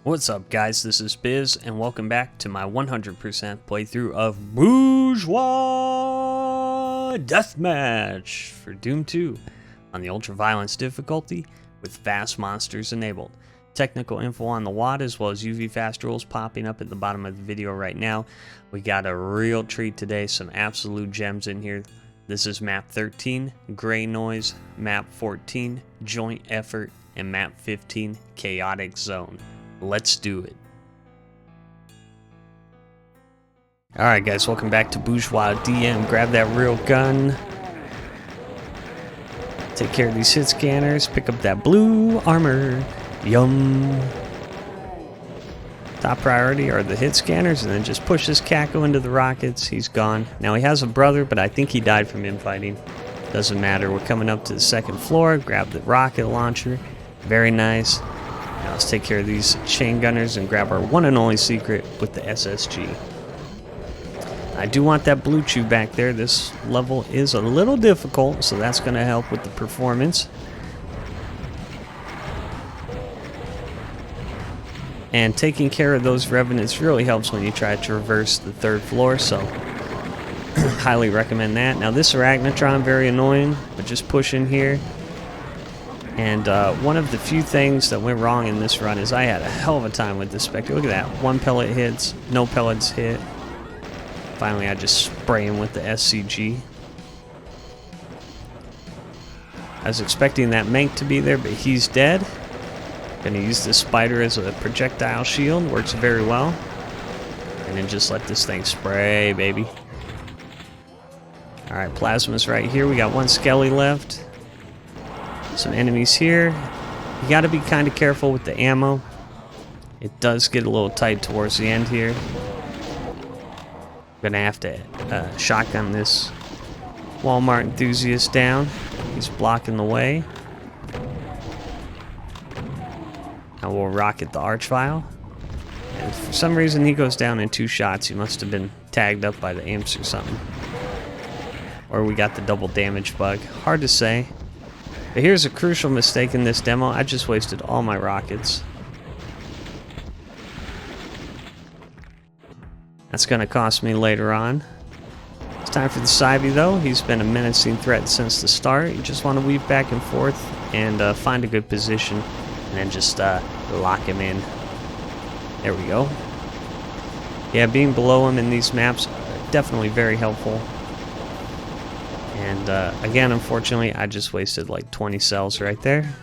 What's up guys, this is Biz and welcome back to my 100% playthrough of Bourgeois Deathmatch for Doom 2 on the Ultra Violence difficulty with fast monsters enabled. Technical info on the WAD as well as UV fast rules popping up at the bottom of the video right now. We got a real treat today, some absolute gems in here. This is map 13, Gray Noise, map 14, Joint Effort, and map 15, Chaotic Zone. Let's do it. Alright guys, welcome back to Bourgeois DM. Grab that real gun. Take care of these hit scanners. Pick up that blue armor. Yum. Top priority are the hit scanners, and then just push this Caco into the rockets. He's gone. Now he has a brother, but I think he died from infighting. Doesn't matter. We're coming up to the second floor. Grab the rocket launcher. Very nice. Now let's take care of these chain gunners and grab our one and only secret with the SSG. I do want that blue chew back there. This level is a little difficult, so that's going to help with the performance. And taking care of those revenants really helps when you try to traverse the third floor, so highly recommend that. Now this arachnotron, very annoying, but just push in here. And one of the few things that went wrong in this run is I had a hell of a time with this Spectre. Look at that. One pellet hits, no pellets hit. Finally, I just spray him with the SCG. I was expecting that Mank to be there, but he's dead. Gonna use this spider as a projectile shield. Works very well. And then just let this thing spray, baby. Alright, plasma's right here. We got one skelly left. Some enemies here. You got to be kind of careful with the ammo. It does get a little tight towards the end here. I'm gonna have to shotgun this Walmart enthusiast down. He's blocking the way. Now we'll rocket the Archvile. And for some reason he goes down in 2 shots. He must have been tagged up by the imps or something. Or we got the double damage bug. Hard to say. But here's a crucial mistake in this demo. I just wasted all my rockets. That's going to cost me later on. It's time for the Sivy though. He's been a menacing threat since the start. You just want to weave back and forth and find a good position. And then just lock him in. There we go. Yeah, being below him in these maps are definitely very helpful. And again, unfortunately, I just wasted like 20 cells right there.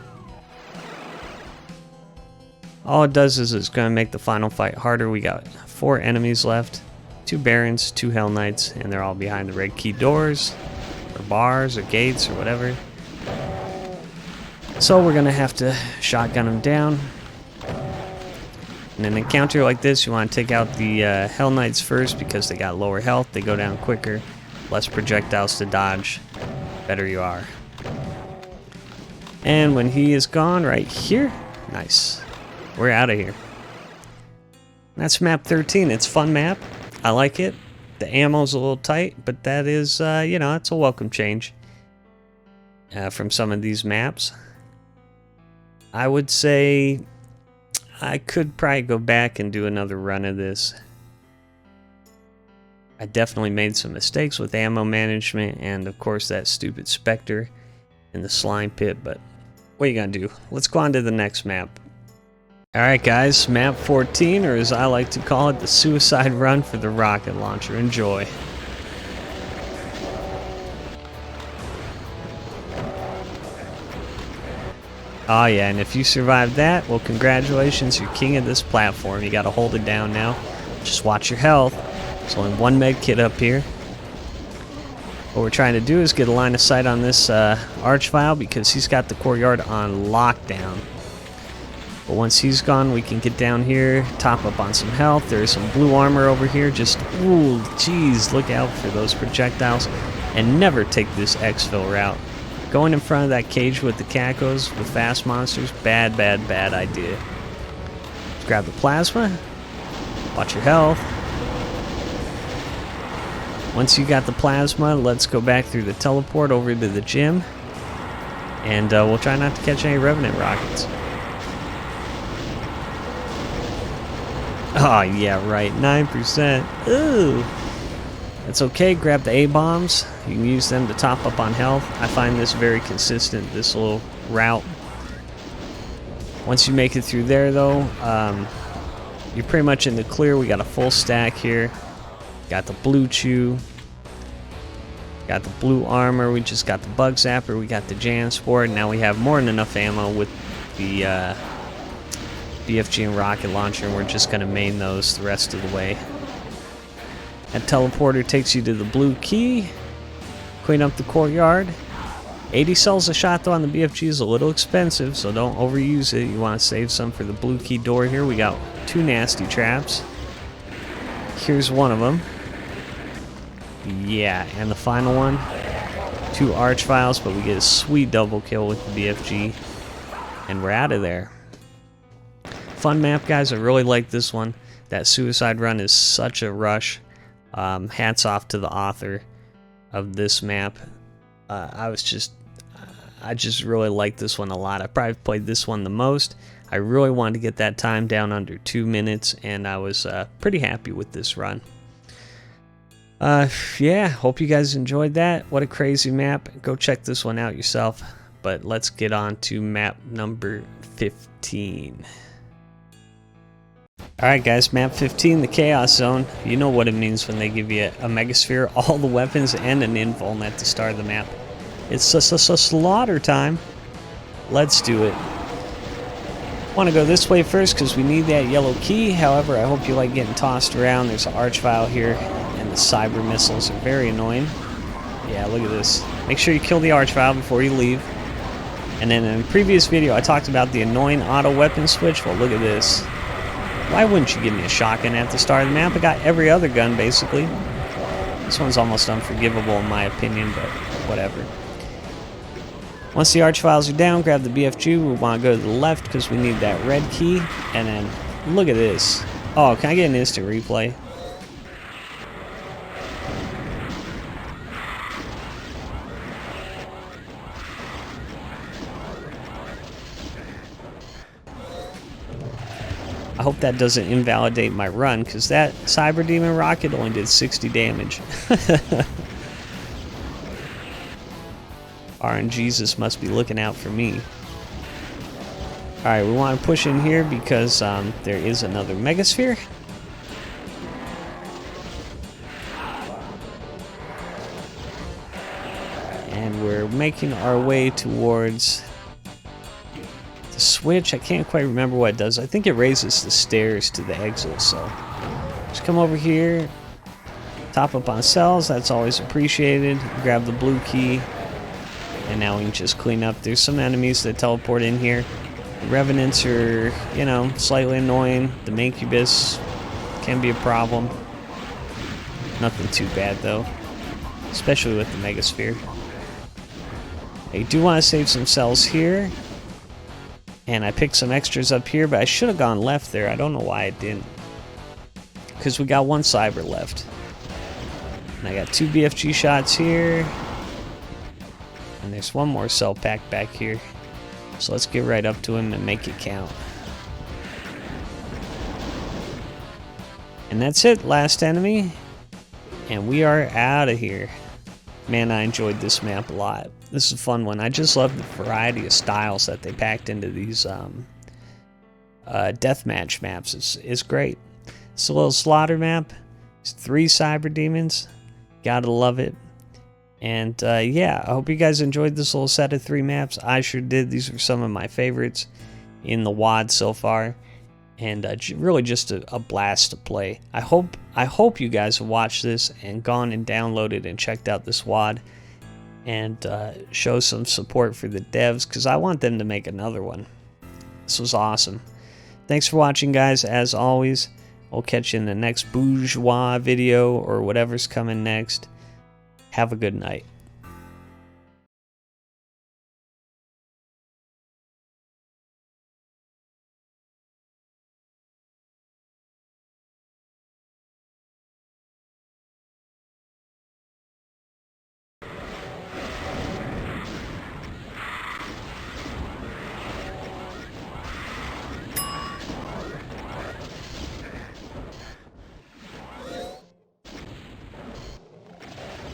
All it does is it's going to make the final fight harder. We got 4 enemies left, 2 Barons, 2 Hell Knights, and they're all behind the red key doors, or bars, or gates, or whatever. So we're going to have to shotgun them down. In an encounter like this, you want to take out the Hell Knights first because they got lower health, they go down quicker. Less projectiles to dodge, better you are. And when he is gone right here, nice. We're out of here. That's map 13. It's a fun map. I like it. The ammo's a little tight, but that is, you know, it's a welcome change from some of these maps. I would say I could probably go back and do another run of this. I definitely made some mistakes with ammo management and of course that stupid Spectre in the slime pit, but what are you gonna do? Let's go on to the next map. Alright guys, map 14, or as I like to call it, the suicide run for the rocket launcher. Enjoy. Oh yeah, and if you survived that, well congratulations, you're king of this platform. You gotta hold it down now. Just watch your health. There's only one med kit up here. What we're trying to do is get a line of sight on this Archvile because he's got the courtyard on lockdown. But once he's gone, we can get down here, top up on some health. There's some blue armor over here. Just, ooh, geez, look out for those projectiles. And never take this exfil route. Going in front of that cage with the Cacos with fast monsters, bad, bad, bad idea. Let's grab the plasma. Watch your health. Once you got the plasma, let's go back through the teleport over to the gym. And we'll try not to catch any Revenant rockets. Oh, yeah, right. 9%. Ooh. That's okay. Grab the A-bombs. You can use them to top up on health. I find this very consistent, this little route. Once you make it through there, though, you're pretty much in the clear. We got a full stack here. Got the blue chew. Got the blue armor. We just got the bug zapper. We got the jam sport. Now we have more than enough ammo with the BFG and rocket launcher, and we're just going to main those the rest of the way. That teleporter takes you to the blue key. Clean up the courtyard. 80 cells a shot though on the BFG is a little expensive, so don't overuse it. You want to save some for the blue key door here. We got 2 nasty traps. Here's one of them. Yeah, and the final one. 2 arch files, but we get a sweet double kill with the BFG. And we're out of there. Fun map, guys. I really like this one. That suicide run is such a rush. Hats off to the author of this map. I just really like this one a lot. I probably played this one the most. I really wanted to get that time down under 2 minutes, and I was pretty happy with this run. Yeah, hope you guys enjoyed that. What a crazy map. Go check this one out yourself. But let's get on to map number 15. Alright guys, map 15, the Chaos Zone. You know what it means when they give you a Megasphere, all the weapons, and an invuln at the start of the map. It's slaughter time. Let's do it. Want to go this way first because we need that yellow key. However, I hope you like getting tossed around. There's an arch file here, and the cyber missiles are very annoying. Yeah, look at this. Make sure you kill the arch file before you leave. And then in a previous video, I talked about the annoying auto weapon switch. Well, look at this. Why wouldn't you give me a shotgun at the start of the map? I got every other gun, basically. This one's almost unforgivable in my opinion, but whatever. Once the arch files are down, grab the BFG. We want to go to the left because we need that red key. And then, look at this. Oh, can I get an instant replay? I hope that doesn't invalidate my run, because that Cyber Demon rocket only did 60 damage. RNGesus must be looking out for me. Alright, we want to push in here because there is another Megasphere. And we're making our way towards the switch. I can't quite remember what it does. I think it raises the stairs to the exit, so just come over here, top up on cells. That's always appreciated. Grab the blue key, and now we can just clean up. There's some enemies that teleport in here. The revenants are, you know, slightly annoying. The Mancubus can be a problem. Nothing too bad though, especially with the Megasphere. I do want to save some cells here. And I picked some extras up here, but I should have gone left there. I don't know why I didn't. Because we got one cyber left. And I got 2 BFG shots here. And there's one more cell pack back here. So let's get right up to him and make it count. And that's it, last enemy. And we are out of here. Man, I enjoyed this map a lot. This is a fun one. I just love the variety of styles that they packed into these deathmatch maps. It's great. It's a little slaughter map. It's 3 cyber demons. Gotta love it. And yeah, I hope you guys enjoyed this little set of 3 maps. I sure did. These are some of my favorites in the WAD so far. And really just a blast to play. I hope you guys have watched this and gone and downloaded and checked out this WAD. And show some support for the devs, because I want them to make another one. This was awesome. Thanks for watching, guys. As always, we'll catch you in the next Bourgeois video or whatever's coming next. Have a good night.